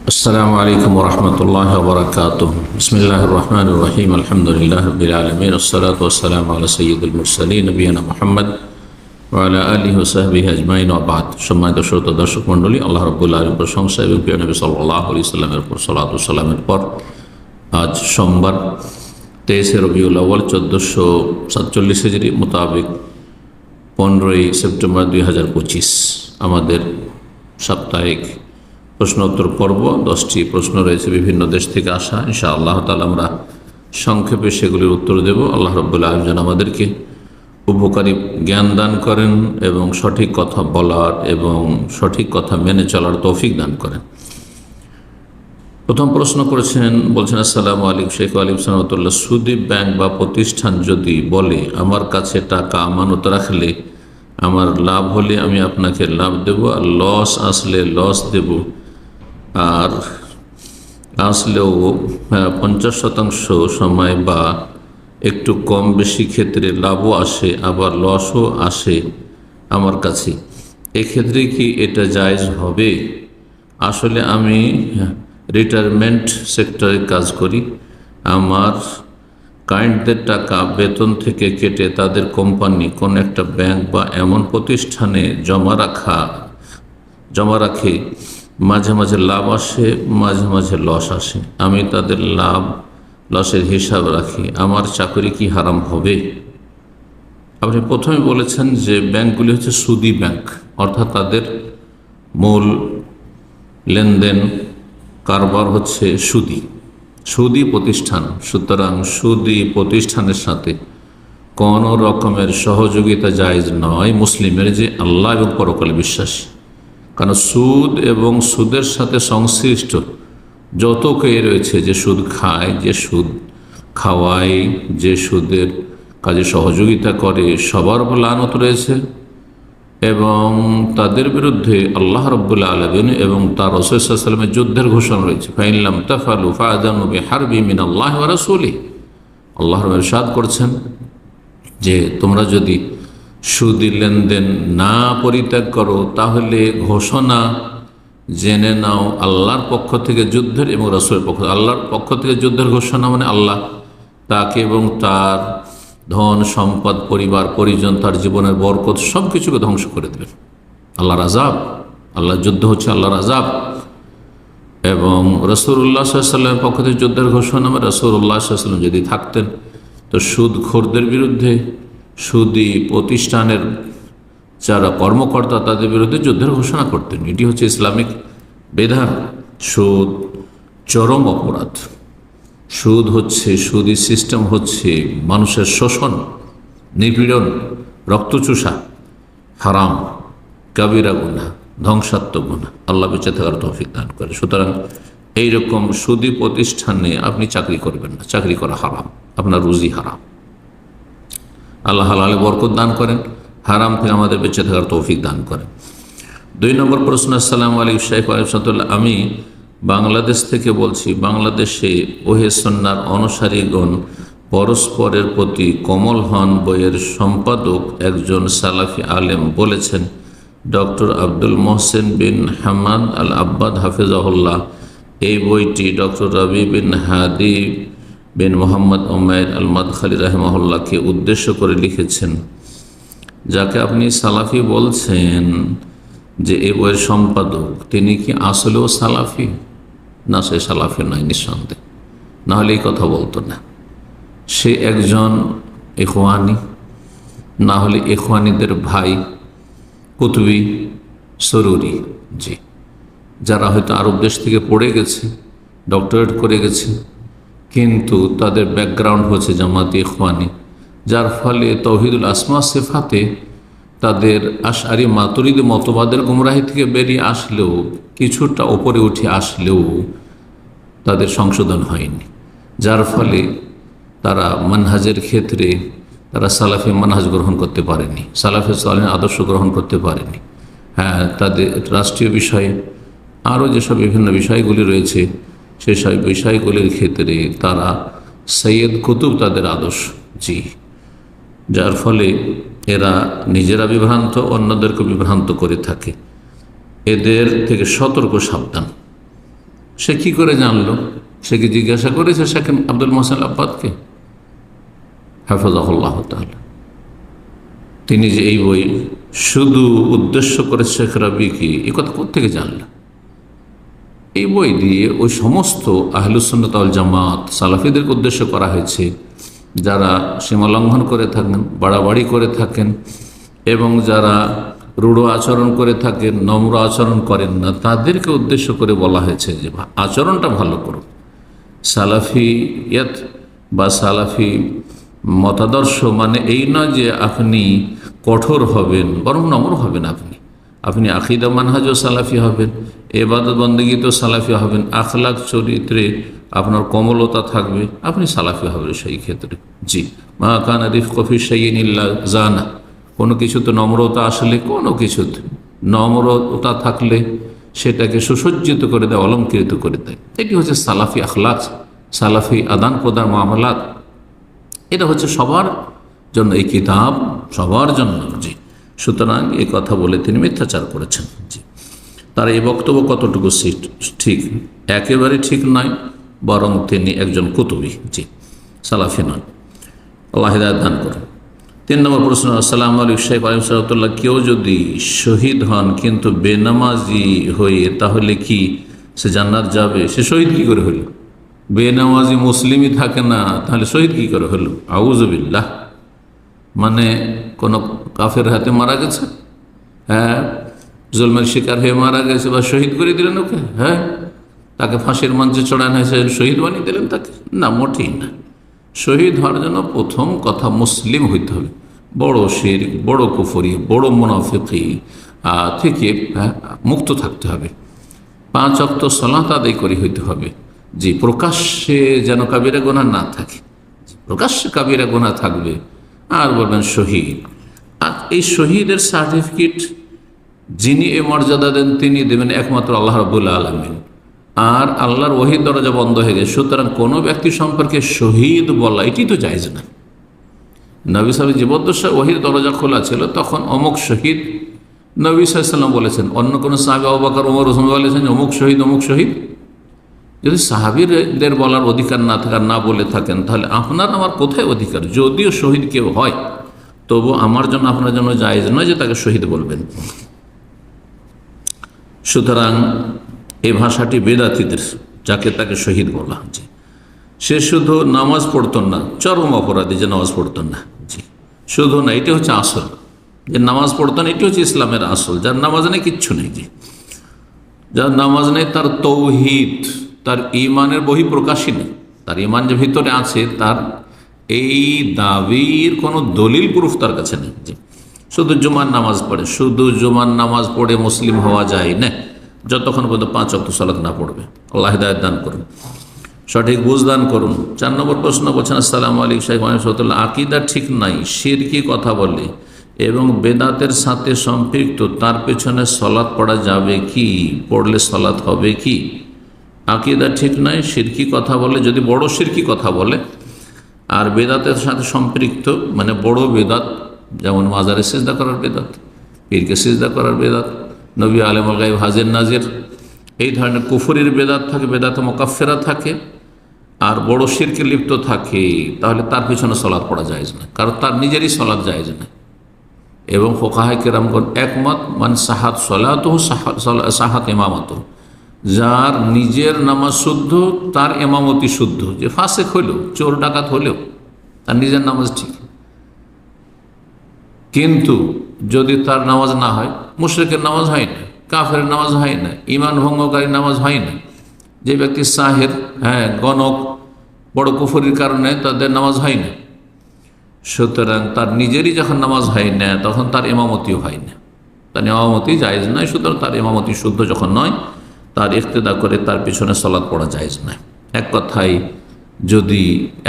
السلام عليكم ورحمة الله وبركاته. بسم الله الرحمن الرحيم. الحمد لله رب العالمين، والصلاة والسلام على سيد المرسلين نبينا محمد وعلى آله وصحبه أجمعين وبعد। সম্মানিত শ্রোতা দর্শক মণ্ডলী, আল্লাহ রাব্বুল আলামিনের প্রশংসা এবং প্রিয় নবী সাল্লাল্লাহু আলাইহি সাল্লামের উপর সালাত ও সালামের পর আজ সোমবার 23 রবিউল আউয়াল 1447 হিজরি মোতাবেক 15 সেপ্টেম্বর 2025 আমাদের সাপ্তাহিক প্রশ্ন উত্তর পর্ব। 10টি প্রশ্ন রয়েছে বিভিন্ন দেশ থেকে আসা। ইনশাআল্লাহ তাআলা আমরা সংক্ষেপে সেগুলির উত্তর দেব। আল্লাহ রাব্বুল আলামিন যেন আমাদেরকে উপকারী জ্ঞান দান করেন এবং সঠিক কথা বলার এবং সঠিক কথা মেনে চলার তৌফিক দান করেন। প্রথম প্রশ্ন করেছেন, বলছেন আসসালামু আলাইকুম শেখ আলিম সালামতুল্লাহ, সুদী ব্যাংক বা প্রতিষ্ঠান যদি বলে আমার কাছে টাকা আমানত রাখলে আমার লাভ হলে আমি আপনাকে লাভ দেব, আর লস আসলে লস দেব, আর আসলেও 50% সময় বা একটু কম বেশি ক্ষেত্রে লাভও আসে আবার লসও আসে আমার কাছে, এক্ষেত্রে কি এটা জায়েজ হবে? আসলে আমি রিটায়ারমেন্ট সেক্টরে কাজ করি। আমার ক্লায়েন্টদের টাকা বেতন থেকে কেটে তাদের কোম্পানি কোন একটা ব্যাংক বা এমন প্রতিষ্ঠানে জমা রাখে। মাঝে মাঝে লাভ আসে, মাঝে মাঝে লস আসে। আমি তাদের লাভ লসের হিসাব রাখি। আমার চাকরি কি হারাম হবে? আপনি প্রথমে বলেছেন যে ব্যাংকগুলি হচ্ছে সুদী ব্যাংক, অর্থাৎ তাদের মূল লেনদেন কারবার হচ্ছে সুদী প্রতিষ্ঠান। সুতরাং সুদী প্রতিষ্ঠানের সাথে কোনো রকমের সহযোগিতা জায়েজ নয় মুসলিমের, যে আল্লাহ এবং পরকালে বিশ্বাসী। কারণ সুদ এবং সুদের সাথে সংশ্লিষ্ট যত কেউ রয়েছে, যে সুদ খায়, যে সুদ খাওয়ায়, যে সুদের কাজে সহযোগিতা করে, সবার উপর লানত রয়েছে এবং তাদের বিরুদ্ধে আল্লাহ রাব্বুল আলামিন এবং তার রাসূল সাল্লাল্লাহু আলাইহি ওয়াসাল্লামের যুদ্ধের ঘোষণা রয়েছে। ফাইন লাম তাফআলু ফাআযানু বিহারবি মিনাল্লাহি ওয়া রাসূলিহি। আল্লাহ ইরশাদ করছেন যে তোমরা যদি সুদী লেনদেন না পরিত্যাগ করো তাহলে ঘোষণা জেনে নাও আল্লাহর পক্ষ থেকে যুদ্ধের এবং রাসূলের পক্ষ। আল্লাহর পক্ষ থেকে যুদ্ধের ঘোষণা মানে আল্লাহ তাকে এবং তার ধন সম্পদ, পরিবার পরিজন, তার জীবনের বরকত সব কিছুকে ধ্বংস করে দেবেন। আল্লাহর আযাব, আল্লাহর যুদ্ধ হচ্ছে আল্লাহর আযাব। এবং রাসূলুল্লাহ সাল্লাল্লাহু আলাইহি ওয়াসাল্লামের পক্ষ থেকে যুদ্ধের ঘোষণা মানে রাসূলুল্লাহ সাল্লাল্লাহু আলাইহি ওয়াসাল্লাম যদি থাকতেন তো সুদখোরদের বিরুদ্ধে, সুদী প্রতিষ্ঠানের যারা কর্মকর্তা তাদের বিরুদ্ধে যুদ্ধের ঘোষণা করতেন। এটি হচ্ছে ইসলামিক বিধান। সুদ চরম অপরাধ। সুদ হচ্ছে, সুদী সিস্টেম হচ্ছে মানুষের শোষণ, নিপীড়ন, রক্তচুষা, হারাম, কাবিরা গুনাহ, ধ্বংসাত্মক গুনাহ। আল্লাহ বেঁচে থাকার তৌফিক দান করে। সুতরাং এইরকম সুদী প্রতিষ্ঠানে আপনি চাকরি করবেন না, চাকরি করা হারাম, আপনার রুজি হারাম। আল্লাহ হালালে বরকত দান করেন, হারাম থেকে আমাদের বেঁচে থাকার তৌফিক দান করেন। 2 নম্বর প্রশ্ন, আসসালামু আলাইকুম শেখ আলিম, আমি বাংলাদেশ থেকে বলছি। বাংলাদেশে ওহে সুন্নাহর অনুসারীগণ পরস্পরের প্রতি কোমল হন বইয়ের সম্পাদক একজন সালাফি আলেম বলেছেন, ডক্টর আব্দুল মোহসেন বিন হামাদ আল আব্বাদ হাফিজাহুল্লাহ এই বইটি ডক্টর রবি বিন হাদি বিন মোহাম্মদ উমাইর আল মাদখালি রাহিমাহুল্লাহকে উদ্দেশ্য করে লিখেছেন। যাকে আপনি সালাফি বলছেন যে এই বইয়ের সম্পাদক, তিনি কি আসলেও সালাফি? না, সে সালাফি নয় নিঃসন্দেহ, না হলে এই কথা বলতো না। সে একজন ইখওয়ানি, না হলে ইখওয়ানিদের ভাই কুতুবি সরুরি, জি, যারা হয়তো আরব দেশ থেকে পড়ে গেছে, ডক্টরেট করে গেছে, কিন্তু তাদের ব্যাকগ্রাউন্ড হচ্ছে জামাতে ইখওয়ানি, যার ফলে তাওহীদুল আসমা সিফাতে তাদের আশআরি মাতুরিদি মতবাদের গুমরাহি থেকে বেরিয়ে আসলেও, কিছুটা ওপরে উঠে আসলেও তাদের সংশোধন হয়নি, যার ফলে তারা মানহাজের ক্ষেত্রে তারা সালাফি মানহাজ গ্রহণ করতে পারেনি, সালাফি সালেহিন আদর্শ গ্রহণ করতে পারেনি। হ্যাঁ, তাদের রাষ্ট্রীয় বিষয়ে আরও যেসব বিভিন্ন বিষয়গুলি রয়েছে সেসব বিষয়গুলির ক্ষেত্রে তারা সৈয়দ কুতুব তাদের আদর্শ, জি, যার ফলে এরা নিজেরা বিভ্রান্ত, অন্যদেরকে বিভ্রান্ত করে থাকে। এদের থেকে সতর্ক সাবধান। সে কি করে জানলো? সে কি জিজ্ঞাসা করেছে শেখ আব্দুল মোহসেন আব্বাদকে? হাফিজাহুল্লাহ তাআলা তিনি যে এই বই শুধু উদ্দেশ্য করে শেখ রাবিকে, এই কথা কোত্থেকে জানল? এই বই দিয়ে ওই সমস্ত আহলুস সুন্নাত ওয়াল জামাত সালাফিদেরকে উদ্দেশ্য করা হয়েছে যারা সীমা লঙ্ঘন করে থাকেন, বাড়াবাড়ি করে থাকেন এবং যারা রূঢ় আচরণ করে থাকেন, নম্র আচরণ করেন না, তাদেরকে উদ্দেশ্য করে বলা হয়েছে যে আচরণটা ভালো করুন। সালাফিয়াত বা সালাফি মতাদর্শ মানে এই নয় যে আপনি কঠোর হবেন, বরং নম্র হবেন। আপনি আকিদা মানহাজও সালাফি হবেন, ইবাদত বন্দেগীতেও সালাফি হবেন, আখলাক চরিত্রে আপনার কোমলতা থাকবে, আপনি সালাফি হবেন সেই ক্ষেত্রে। জি, মা কানা রিফকু ফি শাইইন ইল্লা জানা, কোনো কিছুতে নম্রতা আসলে, কোনো কিছুতে নম্রতা থাকলে সেটাকে সুসজ্জিত করে দেয়, অলঙ্কৃত করে দেয়। এটি হচ্ছে সালাফি আখলাক, সালাফি আদান প্রদান মামলাত। এটা হচ্ছে সবার জন্য এই কিতাব, সবার জন্য। জি, সুতরাং এই কথা বলে তিনি মিথ্যাচার করেছেন। জি, তার এই বক্তব্য কতটুকু ঠিক? একেবারে ঠিক নয়, বরং তিনি একজন কুতুবী। জি, সালাফি নন। আল্লাহ হিদায়াত দান করুন। 3 নম্বর প্রশ্ন, আসসালামু আলাইকুম শেখ আলিম সালাতুল্লাহ, কেউ যদি শহীদ হন কিন্তু বেনামাজি হয়ে, তাহলে কি সে জান্নাত যাবে? সে শহীদ কি করে হলো? বেনামাজি মুসলিমই থাকে না, তাহলে শহীদ কি করে হলো? আউযুবিল্লাহ। মানে কোন কাফের হাতে মারা গেছে, হ্যাঁ, জুলমের শিকার হয়ে মারা গেছে, বা শহীদ করে দিলেন ওকে, হ্যাঁ, তাকে ফাঁসির মঞ্চে চড়ানো হয়েছে, শহীদ বানিয়ে দিলেন তাকে? না, মোটেই না। শহীদ হওয়ার জন্য প্রথম কথা মুসলিম হইতে হবে, বড় শিরক, বড় কুফরি, বড় মুনাফিকি থেকে মুক্ত থাকতে হবে। 5 ওয়াক্ত সালাত আদায় করে হইতে হবে। জি, প্রকাশ্যে যেন কাবিরা গুনাহ না থাকে, প্রকাশ্যে কাবিরা গুনাহ থাকবে। আর বলবেন শহীদ, আর এই শহীদের সার্টিফিকেট যিনি এ মর্যাদা দেন তিনি দেবেন একমাত্র আল্লাহ রাব্বুল আলামিন। আর আল্লাহর ওহীর দরজা বন্ধ হয়ে গেছে, সুতরাং কোনো ব্যক্তি সম্পর্কে শহীদ বলা এটি তো জায়েজ না। নবী সাল্লাল্লাহু জীবদ্দশায় ওহীর দরজা খোলা ছিল, তখন অমুক শহীদ নবী সাল্লাল্লাহু আলাইহি ওয়াসাল্লাম বলেছেন। অন্য কোনো সাহাবী আবু বকর, ওমর, ওসমান বলেছেন অমুক শহীদ, অমুক শহীদ। যদি সাহাবীদের বলার অধিকার না থাকার, না বলে থাকেন, তাহলে আপনার আমার কোথায় অধিকার? যদিও শহীদ কেউ হয়, তবু আমার জন্য আপনার জন্য জায়েজ নয় যে তাকে শহীদ বলবেন। সুতরাং এই ভাষাটি বেদাতীদের, যাকে তাকে শহীদ বলা। জি, সে শুধু নামাজ পড়তো না, চরম অপরাধী যে নামাজ পড়তো না। জি, শুধু না, এটি হচ্ছে আসল, যে নামাজ পড়তো না এটি হচ্ছে ইসলামের আসল। যার নামাজ নেই কিচ্ছু নেই। জি, যার নামাজ নেই তার তৌহিদ, তার ইমানের বহিঃপ্রকাশই নেই। তার ইমান যে ভিতরে আছে, তার এই দাবির কোনো দলিল প্রুফ তার কাছে নেই। জি, শুধু জুমার নামাজ পড়ে, শুধু জুমার নামাজ পড়ে মুসলিম হওয়া যায় না যতক্ষণ পর্যন্ত 5 ওয়াক্ত সালাত না পড়বে। আল্লাহ হিদায়াত দান করুন, সঠিক বুঝ দান করুন। 4 নম্বর প্রশ্ন বলছেন, আসসালামু আলাইকুম শেখ মাহমুদুল্লাহ, আকীদা ঠিক নাই, শিরকি কথা বলে এবং বেদাতের সাথে সম্পৃক্ত, তার পেছনে সালাত পড়া যাবে কি? পড়লে সালাত হবে কি? আকীদা ঠিক নাই, শিরকি কথা বলে, যদি বড় শিরকি কথা বলে, আর বেদাতের সাথে সম্পৃক্ত মানে বড় বেদাত, যেমন মাজারে সিজদা করার বেদাত, পীরকে সিজদা করার বেদাত, নবী আলেমুল গায়ব, হাজির নাজির, এই ধরনের কুফরির বেদাত থাকে, বেদাতে মুকাফফিরা থাকে, আর বড় শিরকে লিপ্ত থাকে, তাহলে তার পিছনে সালাত পড়া জায়েজ না, কারণ তার নিজেরই সালাত জায়েজ না। এবং ফুকাহায়ে কেরামগণ একমত, মান সাহাত সালাতুহু সাহাত ইমামাতুহু, যার নিজের নামাজ শুদ্ধ তার ইমামতি শুদ্ধ। যে ফাসেক হলেও, চোর ডাকাত হলেও তার নিজের নামাজ ঠিক, কিন্তু যদি তার নামাজ না হয়, মুশরিকের নামাজ হয় না, কাফের নামাজ হয় না, ইমান ভঙ্গকারী নামাজ হয় না। যে ব্যক্তি সাহের, হ্যাঁ, গণক, বড় কুফরির কারণে তাদের নামাজ হয় না, সুতরাং তার নিজেরই যখন নামাজ হয় না, তখন তার ইমামতিও হয় না, তার ইমামতি জায়েজ নয়। সুতরাং তার ইমামতি শুদ্ধ যখন নয়, তার ইক্তেদা করে তার পিছনে সালাত পড়া জায়েজ নয়। এক কথায়, যদি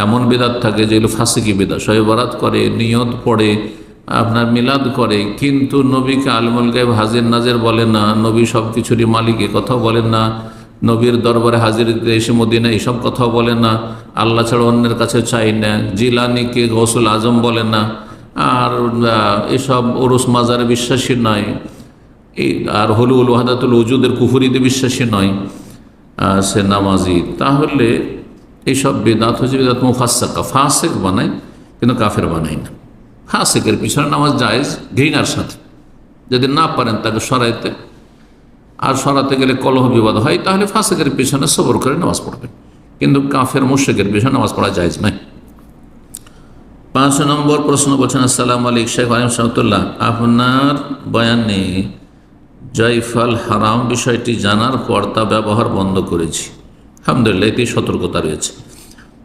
এমন বেদাত থাকে যেগুলো ফাসিকি বেদাত, শবে বরাত করে, নিয়ত পড়ে, আপনার মিলাদ করে, কিন্তু নবীকে আলিমুল গায়ব, হাজির নাজির বলে না, নবী সব কিছুরই মালিক, এ কথাও বলেন না, নবীর দরবারে হাজির এসে মদিনা এইসব কথাও বলে না, আল্লাহ ছাড়া অন্যের কাছে চাই না, জিলানিকে গৌসুল আজম বলে না, আর এসব ওরস মাজারে বিশ্বাসী নয়, আর হলুল ওয়াহদাতুল ওজুদের কুফরিতে বিশ্বাসী নয়, সে নামাজি, তাহলে এইসব বেদাত হচ্ছে বেদাত মুফাসসাকা, ফাসেক বানায় কিন্তু কাফের বানায় না। ফাসেকের পিছনে নামাজ জায়েজ ঘৃণার সাথে, যদি না পারেন তাকে সরাইতে, আর সরাতে গেলে কলহ বিবাদ হয়, তাহলে ফাসেকের পিছনে সবর করে নামাজ পড়বেন, কিন্তু কাফের মুশরিকের পিছনে নামাজ পড়া জায়েজ নয়। 5 নম্বর প্রশ্ন বলছেন, আসসালামু আলাইকুম শেখ আলিম সাহতুল্লাহ, আপনার বয়ানে জায়ফল হারাম বিষয়টি জানার পর তা ব্যবহার বন্ধ করেছি, আলহামদুলিল্লাহ, এতেই সতর্কতা রয়েছে।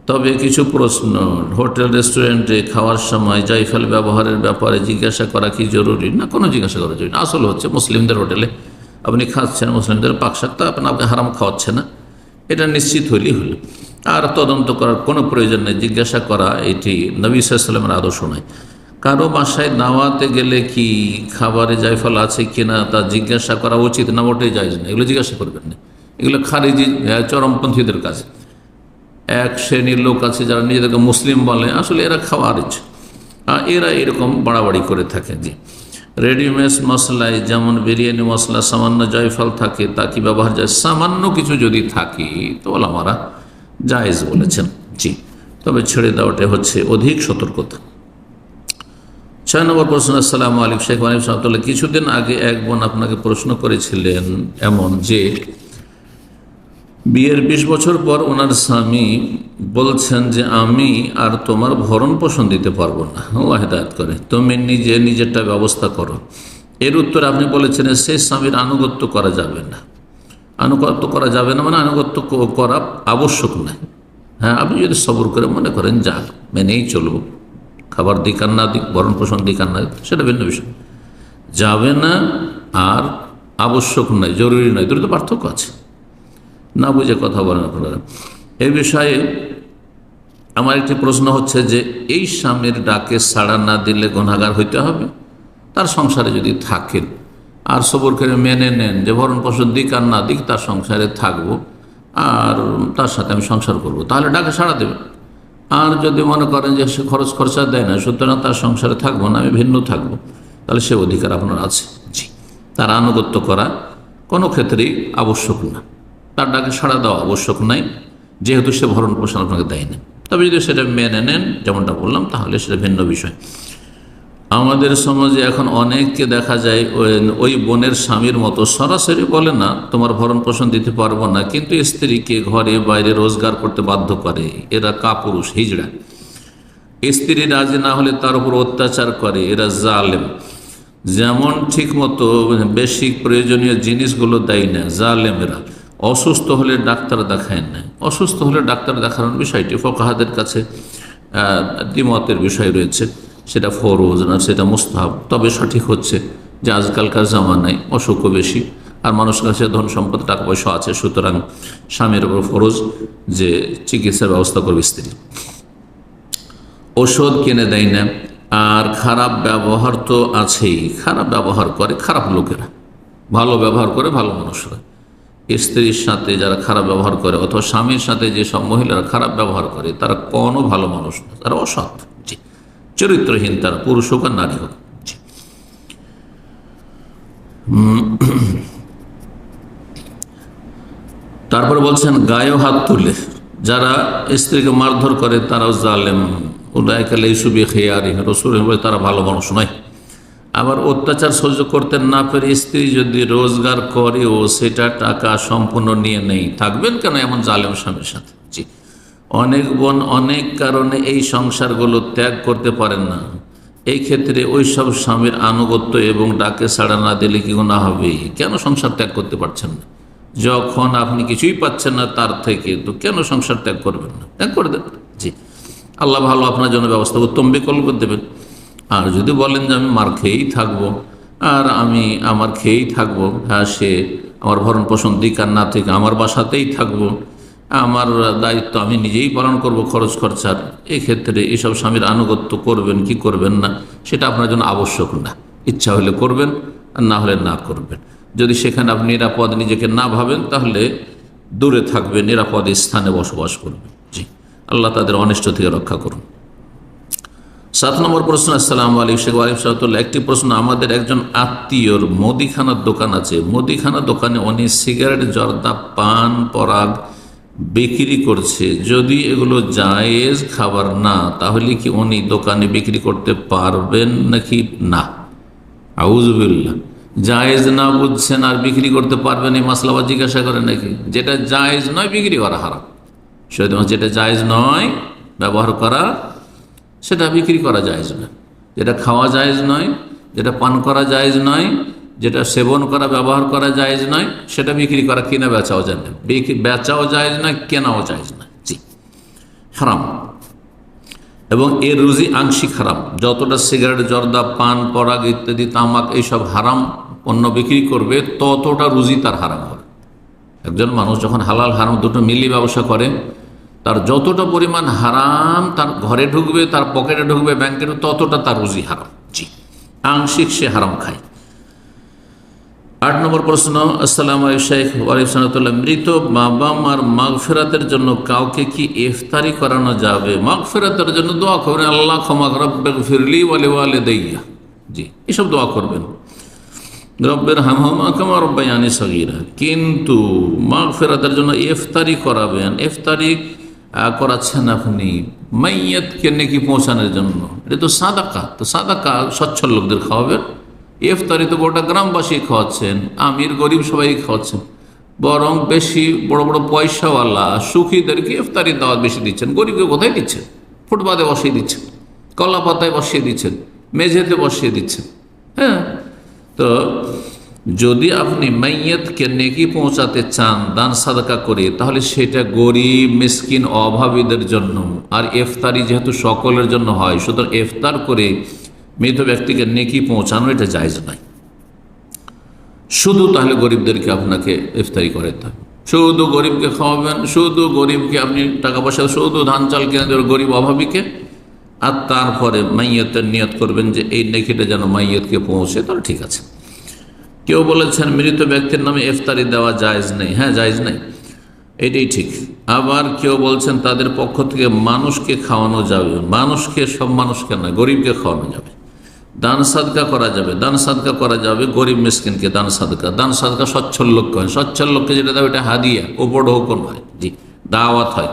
তবে কিছু প্রশ্ন, হোটেল রেস্টুরেন্টে খাওয়ার সময় জায়ফল ব্যবহারের ব্যাপারে জিজ্ঞাসা করা কি জরুরি? না, কোনো জিজ্ঞাসা করা জরুরি না। আসল হচ্ছে মুসলিমদের হোটেলে আপনি খাচ্ছেন, মুসলিমদের পাকশাক, তা আপনাকে হারাম খাওয়াচ্ছে না, এটা নিশ্চিত হইলেই হলো। আর তদন্ত করার কোনো প্রয়োজন নেই, জিজ্ঞাসা করা এটি নবী সাল্লাল্লাহু আলাইহি ওয়াসাল্লামের আদর্শ নয়। কারো বাসায় দাওয়াতে গেলে কি খাবারে জায়ফল আছে কিনা তা জিজ্ঞাসা করা উচিত না, ওটাই জায়েজ না, এগুলো জিজ্ঞাসা করবেন না। এগুলো খারিজি চরমপন্থীদের কাছে। এক শ্রেণীর লোক আছে যারা নিজেদেরকে মুসলিম বলে, আসলে এরা খাওয়ার ইচ্ছে, এরা এরকম বাড়াবাড়ি করে থাকে। জি, রেডিমেড মশলায় যেমন বিরিয়ানি মশলা সামান্য জায়ফল থাকে, তা কি ব্যবহার যায়? সামান্য কিছু যদি থাকে তো ওলামারা জায়েজ বলেছেন। জি, তবে ছেড়ে দেওয়াটা হচ্ছে অধিক সতর্কতা। 6 নম্বর প্রশ্ন, আসসালামু আলাইকুম শেখ আলিম সাহতুল্লাহ, কিছুদিন আগে এক বোন আপনাকে প্রশ্ন করেছিলেন এমন যে বিয়ের 20 বছর পর ওনার স্বামী বলছেন যে আমি আর তোমার ভরণ পোষণ দিতে পারবো না, আল্লাহ হেদায়েত করে, তুমি নিজেরটা ব্যবস্থা করো। এর উত্তরে আপনি বলেছেন সেই স্বামীর আনুগত্য করা যাবে না। আনুগত্য করা যাবে না মানে আনুগত্য করা আবশ্যক নয়। হ্যাঁ, আপনি যদি সবর করে মনে করেন যাক মেনেই চলবো, খাবার দিক আর না দিক, ভরণ পোষণ দিক আর না দিক, সেটা ভিন্ন বিষয়। যাবে না আর আবশ্যক নয়, জরুরি নয়, দুটো পার্থক্য আছে। না বুঝে কথা বলেন আপনারা। এই বিষয়ে আমার একটি প্রশ্ন হচ্ছে যে এই স্বামীর ডাকে সাড়া না দিলে গুনাহগার হইতে হবে? তার সংসারে যদি থাকেন আর সবর করে মেনে নেন যে ভরণ পোষণ দিক আর না দিক তার সংসারে থাকবো আর তার সাথে আমি সংসার করব, তাহলে ডাকে সাড়া দেবেন। আর যদি মনে করেন যে সে খরচ খরচা দেয় না, সুতরাং তার সংসারে থাকবো না, আমি ভিন্ন থাকবো, তাহলে সে অধিকার আপনার আছে। জি, তার আনুগত্য করা কোনো ক্ষেত্রেই আবশ্যক না, তার ডাকে সাড়া দেওয়া আবশ্যক নাই, যেহেতু সে ভরণ পোষণ আপনাকে দেয় না। তবে যদি সেটা মেনে নেন যেমনটা বললাম, তাহলে সেটা ভিন্ন বিষয়। আমাদের সমাজে এখন অনেককে দেখা যায় ওই বোনের স্বামীর মতো সরাসরি বলে না তোমার ভরণ পোষণ দিতে পারবো না, কিন্তু স্ত্রীকে ঘরে বাইরে রোজগার করতে বাধ্য করে। এরা কাপুরুষ, হিজড়া। স্ত্রী রাজি না হলে তার উপর অত্যাচার করে, এরা জালেম। যেমন ঠিক মতো বেশি প্রয়োজনীয় জিনিসগুলো দেয় না, জালেমেরা। অসুস্থ হলে ডাক্তার দেখায় না, অসুস্থ হলে ডাক্তার দেখানোর বিষয়টি ফুকাহাদের কাছে দ্বিমতের বিষয় রয়েছে, সেটা ফরজ না সেটা মুস্তাহাব। তবে সঠিক হচ্ছে যে আজকালকার জামানায় অসুখও বেশি আর মানুষের কাছে ধন সম্পদ টাকা পয়সা আছে, সুতরাং স্বামীর উপর ফরজ যে চিকিৎসার ব্যবস্থা করবে স্ত্রী। ওষুধ কিনে দেয় না। আর খারাপ ব্যবহার তো আছেই, খারাপ ব্যবহার করে খারাপ লোকেরা, ভালো ব্যবহার করে ভালো মানুষরা। স্ত্রীর সাথে যারা খারাপ ব্যবহার করে অথবা স্বামীর সাথে যেসব মহিলারা খারাপ ব্যবহার করে তারা কোনো ভালো মানুষ না, তারা অসৎ, জি, চরিত্রহীন, তারা পুরুষ হোক আর নারী হোক। জি, তারপর বলছেন গায়ে হাত তুলে যারা স্ত্রীকে মারধর করে তারাও জালেম। উলাইকা লাইসু বিখিয়ারিন, রাসূল বলে তারা ভালো মানুষ নয়। আবার অত্যাচার সহ্য করতে না পেরে স্ত্রী যদি রোজগার করেও সেটা টাকা সম্পূর্ণ নিয়ে নেই, থাকবেন কেন এমন জালেম স্বামীর সাথে? জি, অনেক বোন অনেক কারণে এই সংসারগুলো ত্যাগ করতে পারেন না। এই ক্ষেত্রে ওই সব স্বামীর আনুগত্য এবং ডাকে সাড়া না দিলে কি গুনাহ হবে? কেন সংসার ত্যাগ করতে পারছেন না? যখন আপনি কিছুই পাচ্ছেন না তার থেকে, তো কেন সংসার ত্যাগ করবেন না? ত্যাগ করে দেবেন। জি, আল্লাহ ভালো আপনার জন্য ব্যবস্থা, উত্তম বিকল্প দেবেন। আর যদি বলেন যে আমি মার খেয়েই থাকবো আর আমি আমার খেয়েই থাকবো, হ্যাঁ, সে আমার ভরণ পোষণ দিক আর না থেকে আমার বাসাতেই থাকবো, আমার দায়িত্ব আমি নিজেই পালন করব খরচ খরচার, এক্ষেত্রে এইসব স্বামীর আনুগত্য করবেন কি করবেন না সেটা আপনার জন্য আবশ্যক না। ইচ্ছা হলে করবেন আর না হলে না করবেন। যদি সেখানে আপনি নিরাপদ নিজেকে না ভাবেন তাহলে দূরে থাকবেন, নিরাপদ স্থানে বসবাস করবেন। জি, আল্লাহ তাদের অনিষ্ট থেকে রক্ষা করুন। 7 নম্বর প্রশ্ন। আসসালামু আলাইকুম শেখ ওয়ালিম সাহেবুল্লাহ, একটি প্রশ্ন। আমাদের একজন আত্মীয়র মুদিখানার দোকান আছে। মুদিখানার দোকানে উনি সিগারেট, জর্দা, পান পরাগ বিক্রি করছে। যদি এগুলো জায়েজ খাবার না, তাহলে কি উনি দোকানে বিক্রি করতে পারবেন নাকি না? আউযুবিল্লাহ, জায়েজ না বুঝছেন আর বিক্রি করতে পারবেন, এই মাসলা আবার জিজ্ঞাসা করেন নাকি? যেটা জায়েজ নয় বিক্রি করা হারাম। যেটা জায়েজ নয় ব্যবহার করা, সেটা বিক্রি করা জায়েজ নয়। যেটা খাওয়া জায়েজ নয়, যেটা পান করা জায়েজ নয়, যেটা সেবন করা ব্যবহার করা জায়েজ নয়, সেটা বিক্রি করা কিনা বেচাও যায় না। বেচাও জায়েজ নয়, কেনাও জায়েজ নয়। জি, হারাম। এবং এর রুজি আংশিক হারাম। যতটা সিগারেট, জর্দা, পান পরাগ ইত্যাদি, তামাক এইসব হারাম পণ্য বিক্রি করবে, ততটা রুজি তার হারাম হবে। একজন মানুষ যখন হালাল হারাম দুটো মিলিয়ে ব্যবসা করে, তার যতটা পরিমাণ হারাম তার ঘরে ঢুকবে, তার পকেটে ঢুকবে, ব্যাংকে, ততটা তার রুজি হারাম। জি, আংশিক সে হারাম খায়। 8 নম্বর প্রশ্ন। আসসালামু আলাইকুম শেখ ওয়ালিকুম সালাম, মৃত বাবা মার মাগফিরাতের জন্য কাউকে কি ইফতারি করানো যাবে? মাগফিরাতের জন্য দোয়া করবেন, আল্লাহ ক্ষমা রব্বিগফিরলি ওয়া লিওয়ালিদাইয়া। জি, এসব দোয়া করবেন, রব্বের হামহুমা কামা রব্বায়ানি সগীরা। কিন্তু মাগফিরাতের জন্য ইফতারি করাবেন, ইফতারি করাচ্ছেন আপনি মাইয়াতকে নেকি পৌঁছানোর জন্য, এটা তো সাদাকা। তো সাদাকা সচ্ছল লোকদের খাওয়াবেন। ইফতারি তো গোটা গ্রামবাসী খাওয়াচ্ছেন, আমির গরিব সবাই খাওয়াচ্ছেন। বরং বেশি বড় বড় পয়সাওয়ালা সুখীদেরকে ইফতারি দাওয়াত বেশি দিচ্ছেন, গরিবকে কোথায় দিচ্ছেন? ফুটপাতে বসিয়ে দিচ্ছেন, কলা পাতায় বসিয়ে দিচ্ছেন, মেঝেতে বসিয়ে দিচ্ছেন। হ্যাঁ, তো যদি আপনি মাইয়াতকে নেকি পৌঁছাতে চান দান সাদাকা করে, তাহলে সেটা গরিব, মিসকিন, অভাবীদের জন্য। আর ইফতারি যেহেতু সকলের জন্য হয়, সুতরাং ইফতার করে মৃত ব্যক্তিকে নেকি পৌঁছানো এটা জায়েজ নয়। শুধু তাহলে গরিবদেরকে আপনাকে ইফতারি করাতে হবে, শুধু গরিবকে খাওয়াবেন, শুধু গরিবকে আপনি টাকা পয়সা, শুধু ধান চাল কিনে দেবেন গরিব অভাবীকে, আর তারপরে মাইয়াতের নিয়ত করবেন যে এই নেকিটা যেন মাইয়াতকে পৌঁছে, তাহলে ঠিক আছে। কেউ বলেছেন মৃত ব্যক্তির নামে ইফতারি দেওয়া জায়েজ নেই। হ্যাঁ, জায়েজ নেই, এটাই ঠিক। আবার কেউ বলছেন তাদের পক্ষ থেকে মানুষকে খাওয়ানো যাবে। মানুষকে, সব মানুষকে নয়, গরিবকে খাওয়ানো যাবে। দান সাদকা করা যাবে, দান সাদকা করা যাবে গরিব মিসকিনকে দান সাদকা। দান সাদকা সচ্ছল লোককে হয়, সচ্ছল লোককে যেটা দেবে এটা হাদিয়া, উপর হুকুম হয়। জি, দাওয়াত হয়।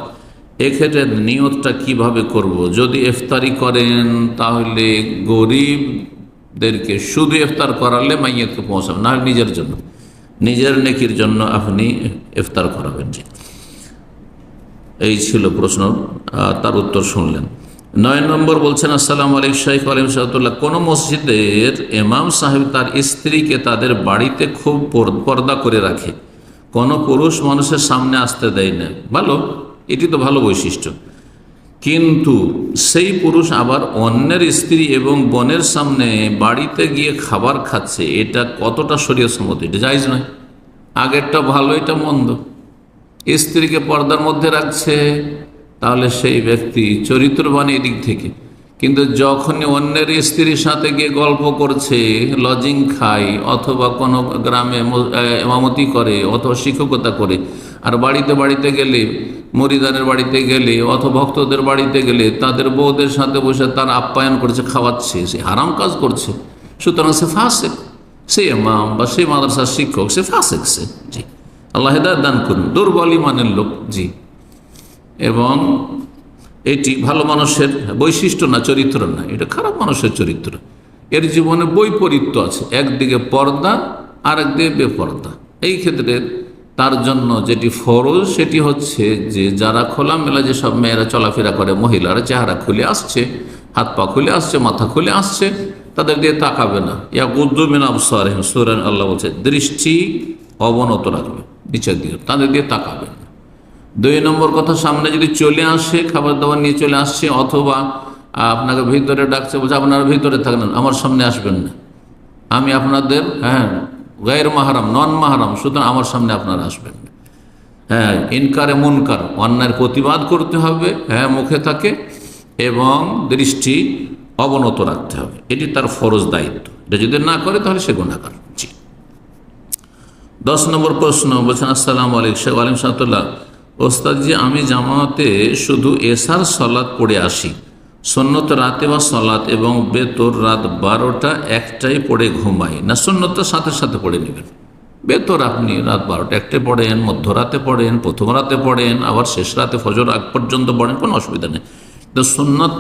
এক্ষেত্রে নিয়তটা কিভাবে করব? যদি ইফতারি করেন তাহলে গরিবদেরকে শুধু ইফতার করালে মাইয়াতকে পৌঁছাবেন, না নিজের জন্য, নিজের নেকির জন্য আপনি ইফতার করাবেন। জি, এই ছিল প্রশ্ন, তার উত্তর শুনলেন। 9 নম্বর বলছেন, আসসালামু আলাইকুম শেখ ওয়ালিম সাহেবুল্লাহ, কোনো মসজিদের ইমাম সাহেব তার স্ত্রীকে তাদের বাড়িতে খুব পর্দা করে রাখে, কোনো পুরুষ মানুষের সামনে আসতে দেয় না। ভালো, এটি তো ভালো বৈশিষ্ট্য। কিন্তু সেই পুরুষ আবার অন্যের স্ত্রী এবং বোনের সামনে বাড়িতে গিয়ে খাবার খাচ্ছে, এটা কতটা শরীয়ত সম্মত? এটা জায়েজ নয়। আগেরটা ভালো, এটা মন্দ। স্ত্রীকে পর্দার মধ্যে রাখছে, তাহলে সেই ব্যক্তি চরিত্রবান এদিক থেকে। কিন্তু যখনই অন্যের স্ত্রীর সাথে গিয়ে গল্প করছে, লজিং খায়, অথবা কোনো গ্রামে ইমামতি করে, অথবা শিক্ষকতা করে, আর বাড়িতে বাড়িতে গেলে, মরিদানের বাড়িতে গেলে অথবা ভক্তদের বাড়িতে গেলে তাদের বউদের সাথে বসে তার আপ্যায়ন করছে, খাওয়াচ্ছে, সে হারাম কাজ করছে। সুতরাং সে ফাসেক, সে ইমাম বা সে মাদ্রাসার শিক্ষক, সে ফাসেক। সে, জি, আল্লাহ হেদায়েত দান করুন। দুর্বল ইমানের লোক। জি, এবং এটি ভালো মানুষের বৈশিষ্ট্য না, চরিত্র না, এটা খারাপ মানুষের চরিত্র। এর জীবনে বৈপরীত্য আছে, একদিকে পর্দা আর একদিকে বেপর্দা। এই ক্ষেত্রে তার জন্য যেটি ফরজ সেটি হচ্ছে যে যারা খোলামেলা যেসব মেয়েরা চলাফেরা করে, মহিলারা চেহারা খুলে আসছে, হাত পা খুলে আসছে, মাথা খুলে আসছে, তাদের দিয়ে তাকাবে না। ইয়া গুদ্দু মিন আবসারিহিম, সূরা আল্লাহ বলছে দৃষ্টি অবনত রাখবে নিচের দিকে, তাদের দিয়ে তাকাবে না। 2 নম্বর কথা, সামনে যদি চলে আসে, খাবার দাবার নিয়ে চলে আসছে, অথবা আপনাকে ভিতরে ডাকছে, বলছে আপনারা ভিতরে থাকবেন, আমার সামনে আসবেন না, আমি আপনাদের গায়ের মাহারাম, নন মাহারাম, সুতরাং আমার সামনে আপনারা আসবেন না। হ্যাঁ, ইনকারে মুনকার, অন্যায়ের প্রতিবাদ করতে হবে, হ্যাঁ, মুখে থাকে, এবং দৃষ্টি অবনত রাখতে হবে। এটি তার ফরজ দায়িত্ব। এটা যদি না করে তাহলে সে গুনাহগার। জি। 10 নম্বর প্রশ্ন বলছেন, আসসালামু আলাইকুম শেখ ওয়ালিম সালাতুল্লাহ, ওস্তাদজি, আমি জামাতে শুধু এশার সালাত পড়ে আসি, সুন্নত রাতে বা সালাত এবং বেতর রাত 12টা একটাই পড়ে ঘুমাই না, সুন্নতটা সাথে সাথে পড়ে নেবেন। বেতর আপনি রাত 12টা একটাই পড়েন, মধ্যরাতে পড়েন, প্রথম রাতে পড়েন, আবার শেষ রাতে ফজর আগ পর্যন্ত পড়েন, কোনো অসুবিধা নেই। তো সুন্নত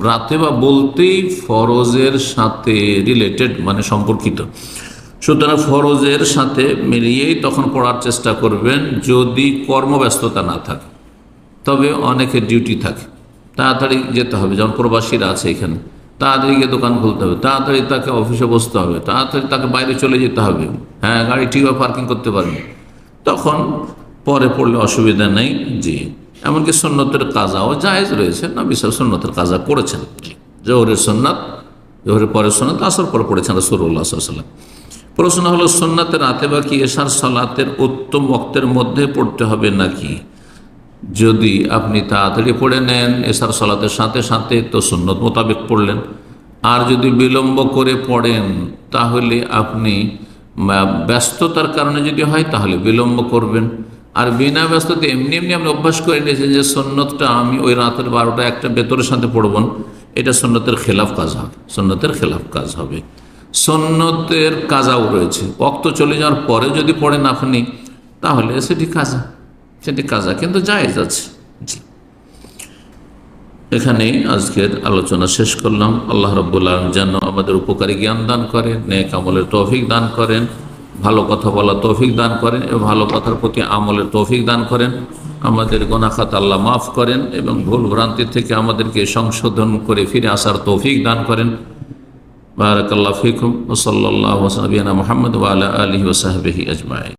রাতে বা বলতেই ফরজের সাথে রিলেটেড, মানে সম্পর্কিত, সুতরাং ফরজের সাথে মিলিয়েই তখন পড়ার চেষ্টা করবেন, যদি কর্মব্যস্ততা না থাকে। তবে অনেকের ডিউটি থাকে, তাড়াতাড়ি যেতে হবে, যেমন প্রবাসীরা আছে এখানে, তাড়াতাড়ি গিয়ে দোকান খুলতে হবে, তাড়াতাড়ি তাকে অফিসে বসতে হবে, তাড়াতাড়ি তাকে বাইরে চলে যেতে হবে, হ্যাঁ গাড়ি ঠিকভাবে পার্কিং করতে পারবে, তখন পরে পড়লে অসুবিধা নেই। জি, এমনকি সুন্নতের কাজাও জায়েজ রয়েছে, নবী সাল্লাল্লাহু আলাইহি ওয়াসাল্লাম সুন্নতের কাজা করেছেন। জোহরের সুন্নাত, জোহরের পরে সুন্নাত, আসর পরে পড়েছেন রাসূলুল্লাহ সাল্লাল্লাহু আলাইহি ওয়াসাল্লাম। প্রশ্ন হলো, সুন্নাতের রাতে বা কি এশার সালাতের উত্তম ওয়াক্তের মধ্যে পড়তে হবে নাকি? যদি আপনি তাড়াতাড়ি পড়ে নেন এশার সালাতের সাথে সাথে তো সুন্নত মোতাবেক পড়লেন, আর যদি বিলম্ব করে পড়েন তাহলে আপনি ব্যস্ততার কারণে যদি হয় তাহলে বিলম্ব করবেন। আর বিনা ব্যস্ততা এমনি এমনি আপনি অভ্যাস করে নিয়েছেন যে সুন্নতটা আমি ওই রাতের 12টা একটা বেতরের সাথে পড়ব, এটা সুন্নতের খেলাফ কাজ হবে, সুন্নতের খেলাফ কাজ হবে। সুন্নতের কাজাও রয়েছে, ওয়াক্ত চলে যাওয়ার পরে যদি পড়েন আপনি তাহলে সেটি কাজা, সেটি কাজা কিন্তু জায়েজ আছে। জি, এখানেই আজকের আলোচনা শেষ করলাম। আল্লাহ রাব্বুল আলামিন যেন আমাদের উপকারী জ্ঞান দান করেন, নেক আমলের তৌফিক দান করেন, ভালো কথা বলার তৌফিক দান করেন এবং ভালো কথার প্রতি আমলের তৌফিক দান করেন। আমাদের গুনাহ খাতা আল্লাহ মাফ করেন এবং ভুল ভ্রান্তি থেকে আমাদেরকে সংশোধন করে ফিরে আসার তৌফিক দান করেন। বারাকাল্লাহু ফিকুম ওয়া সাল্লাল্লাহু আলা নবিয়িনা মুহাম্মদ ওয়া আলা আলিহি ওয়া সাহবিহি আজমাইন।